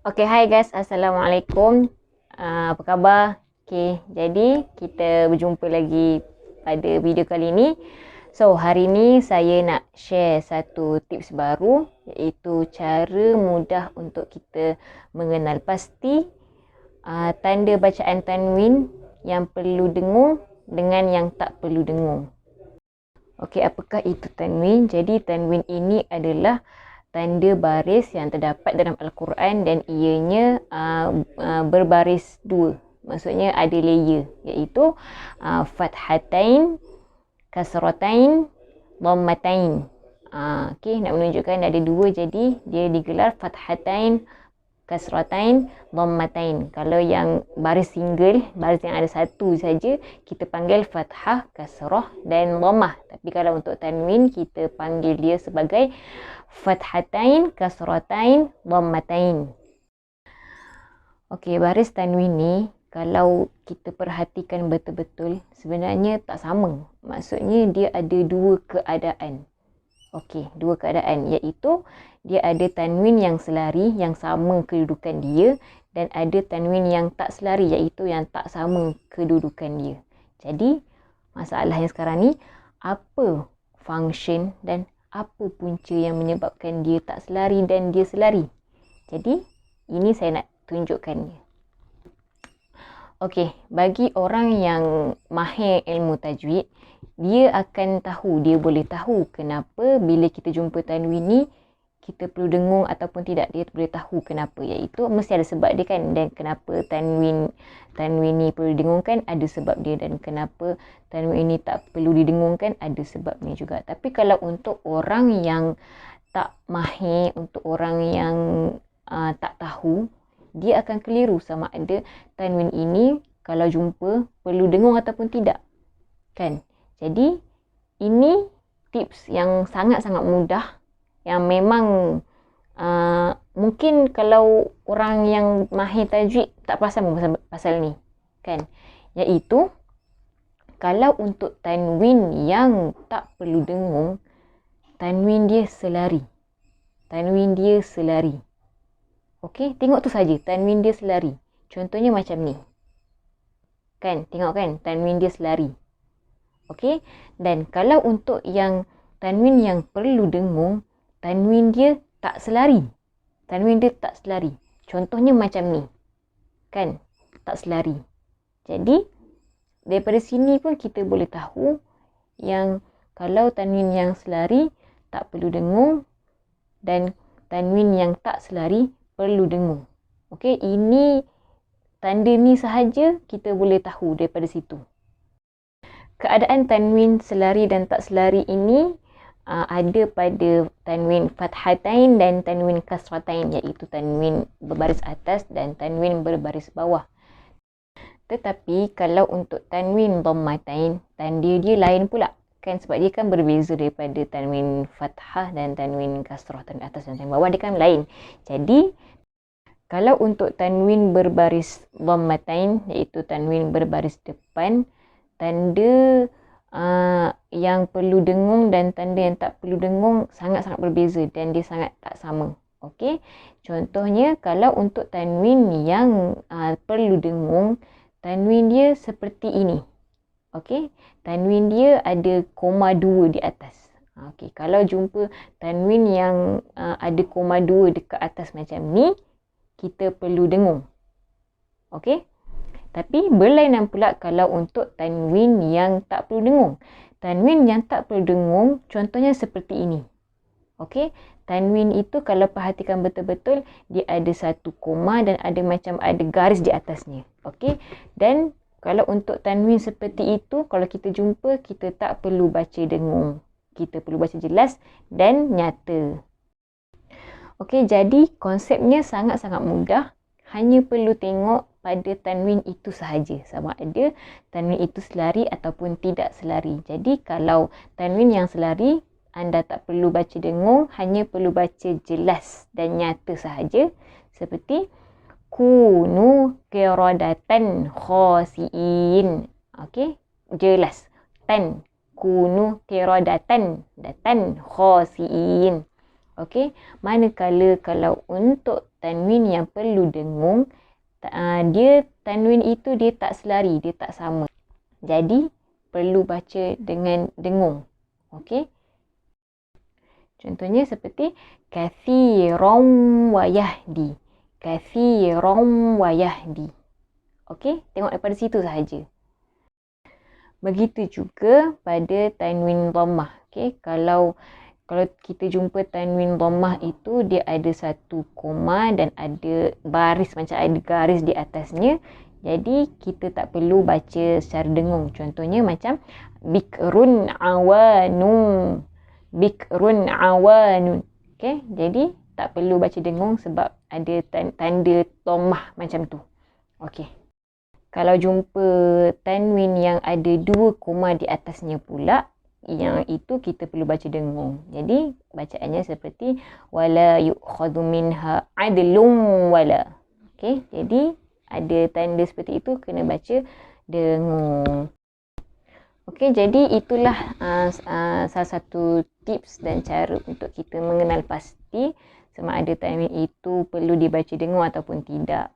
Okay, hai guys. Assalamualaikum. Apa khabar? Okay, jadi kita berjumpa lagi pada video kali ini. So, hari ni saya nak share satu tips baru, iaitu cara mudah untuk kita mengenal pasti tanda bacaan tanwin yang perlu dengung dengan yang tak perlu dengung. Okay, apakah itu tanwin? Jadi, tanwin ini adalah tanda baris yang terdapat dalam Al-Quran dan ianya berbaris dua. Maksudnya ada layer, iaitu fathatain, kasratain, dhammatain. Okay, nak menunjukkan ada dua, jadi dia digelar fathatain, kasratain, dhammatain. Kalau yang baris single, baris yang ada satu saja, kita panggil fathah, kasrah dan dhammah. Tapi kalau untuk tanwin, kita panggil dia sebagai fathatain, kasratain, dhammatain. Okey, baris tanwin ni kalau kita perhatikan betul-betul, sebenarnya tak sama. Maksudnya dia ada dua keadaan. Okey, dua keadaan, iaitu dia ada tanwin yang selari, yang sama kedudukan dia, dan ada tanwin yang tak selari, iaitu yang tak sama kedudukan dia. Jadi, masalahnya sekarang ni, apa function dan apa punca yang menyebabkan dia tak selari dan dia selari? Jadi, ini saya nak tunjukkannya. Okey, bagi orang yang mahir ilmu tajwid, dia akan tahu, dia boleh tahu kenapa bila kita jumpa tanwin ni, kita perlu dengung ataupun tidak. Dia boleh tahu kenapa, iaitu mesti ada sebab dia kan. Dan kenapa tanwin ni perlu didengungkan, ada sebab dia. Dan kenapa tanwin ni tak perlu didengungkan, ada sebabnya juga. Tapi kalau untuk orang yang tak mahir, untuk orang yang tak tahu, dia akan keliru sama ada tanwin ini kalau jumpa perlu dengung ataupun tidak. Kan? Jadi, ini tips yang sangat-sangat mudah, yang memang mungkin kalau orang yang mahir tajwid tak perasan pasal ni. Kan? Iaitu, kalau untuk tanwin yang tak perlu dengung, tanwin dia selari. Tanwin dia selari. Okey, tengok tu saja, tanwin dia selari. Contohnya macam ni. Kan, tengok kan, tanwin dia selari. Okey, dan kalau untuk yang tanwin yang perlu dengung, tanwin dia tak selari. Tanwin dia tak selari. Contohnya macam ni. Kan, tak selari. Jadi, daripada sini pun kita boleh tahu yang kalau tanwin yang selari tak perlu dengung dan tanwin yang tak selari perlu dengung. Okey, ini tanda ni sahaja kita boleh tahu daripada situ. Keadaan tanwin selari dan tak selari ini ada pada tanwin fathatain dan tanwin kasratain, iaitu tanwin berbaris atas dan tanwin berbaris bawah. Tetapi kalau untuk tanwin dhammatain, tanda dia lain pula. Kan, sebab dia kan berbeza daripada tanwin fathah dan tanwin kasrah, tanwin atas dan tanwin bawah dia kan lain. Jadi, kalau untuk tanwin berbaris dhammatain, iaitu tanwin berbaris depan, tanda yang perlu dengung dan tanda yang tak perlu dengung sangat-sangat berbeza dan dia sangat tak sama. Okey, contohnya kalau untuk tanwin yang perlu dengung, tanwin dia seperti ini. Okey, tanwin dia ada koma 2 di atas. Okey, kalau jumpa tanwin yang ada koma 2 dekat atas macam ni, kita perlu dengung. Okey, tapi berlainan pula kalau untuk tanwin yang tak perlu dengung. Tanwin yang tak perlu dengung, contohnya seperti ini. Okey, tanwin itu kalau perhatikan betul-betul, dia ada satu koma dan ada garis di atasnya. Okey, dan kalau untuk tanwin seperti itu, kalau kita jumpa, kita tak perlu baca dengung. Kita perlu baca jelas dan nyata. Okey, jadi konsepnya sangat-sangat mudah. Hanya perlu tengok pada tanwin itu sahaja, sama ada tanwin itu selari ataupun tidak selari. Jadi kalau tanwin yang selari, anda tak perlu baca dengung, hanya perlu baca jelas dan nyata sahaja. Seperti kunu qiradatan khasiin. Okey, jelas. Tan, kunu qiradatan, datan khasiin. Okey, manakala kalau untuk tanwin yang perlu dengung, dia tanwin itu dia tak selari, dia tak sama. Jadi perlu baca dengan dengung. Okey. Contohnya seperti kathiran wa yahdi. Kathiran wa yahdi. Okey, tengok daripada situ sahaja. Begitu juga pada tanwin dhammah. Okey, kalau kita jumpa tanwin dhammah itu dia ada satu koma dan ada baris, macam ada garis di atasnya. Jadi kita tak perlu baca secara dengung. Contohnya macam bikrun awanun. Bikrun awanun. Okey, jadi tak perlu baca dengung sebab ada tanda dhammah macam tu. Okey. Kalau jumpa tanwin yang ada dua koma di atasnya pula, yang itu kita perlu baca dengung. Jadi bacaannya seperti wala yu'khadhu minha adlun wala. Okey, jadi ada tanda seperti itu kena baca dengung. Okey, jadi itulah salah satu tips dan cara untuk kita mengenal pasti sama ada tanwin itu perlu dibaca dengung ataupun tidak.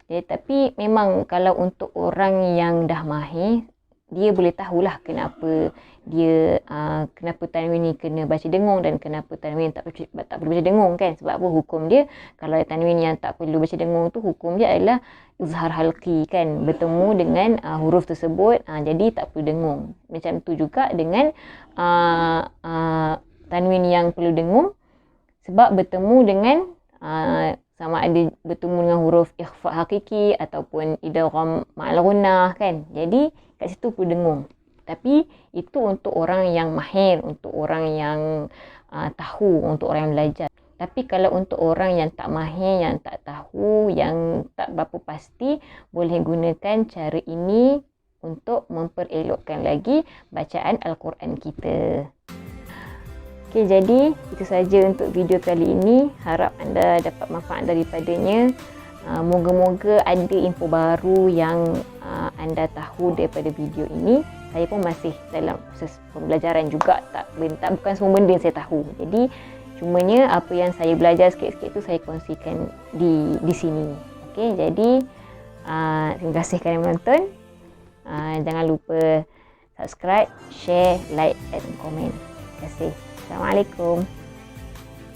Jadi, tapi memang kalau untuk orang yang dah mahir, dia boleh tahulah kenapa dia kenapa tanwin ni kena baca dengung dan kenapa tanwin tak perlu baca dengung kan. Sebab apa hukum dia, kalau tanwin yang tak perlu baca dengung tu hukum dia adalah izhar halqi kan, bertemu dengan huruf tersebut, jadi tak perlu dengung. Macam tu juga dengan tanwin yang perlu dengung sebab bertemu dengan sama ada bertemu dengan huruf ikhfa hakiki ataupun idgham ma'al ghunnah kan. Jadi kat situ perlu dengung. Tapi itu untuk orang yang mahir, untuk orang yang tahu, untuk orang yang belajar. Tapi kalau untuk orang yang tak mahir, yang tak tahu, yang tak berapa pasti, boleh gunakan cara ini untuk memperelokkan lagi bacaan Al-Quran kita. Okey, jadi itu saja untuk video kali ini. Harap anda dapat manfaat daripadanya. Moga-moga ada info baru yang anda tahu daripada video ini. Saya pun masih dalam proses pembelajaran juga. Bukan semua benda yang saya tahu. Jadi, cumanya apa yang saya belajar sikit-sikit tu saya kongsikan di sini. Okey, jadi terima kasih kerana menonton. Jangan lupa subscribe, share, like dan komen. Terima kasih. Assalamualaikum.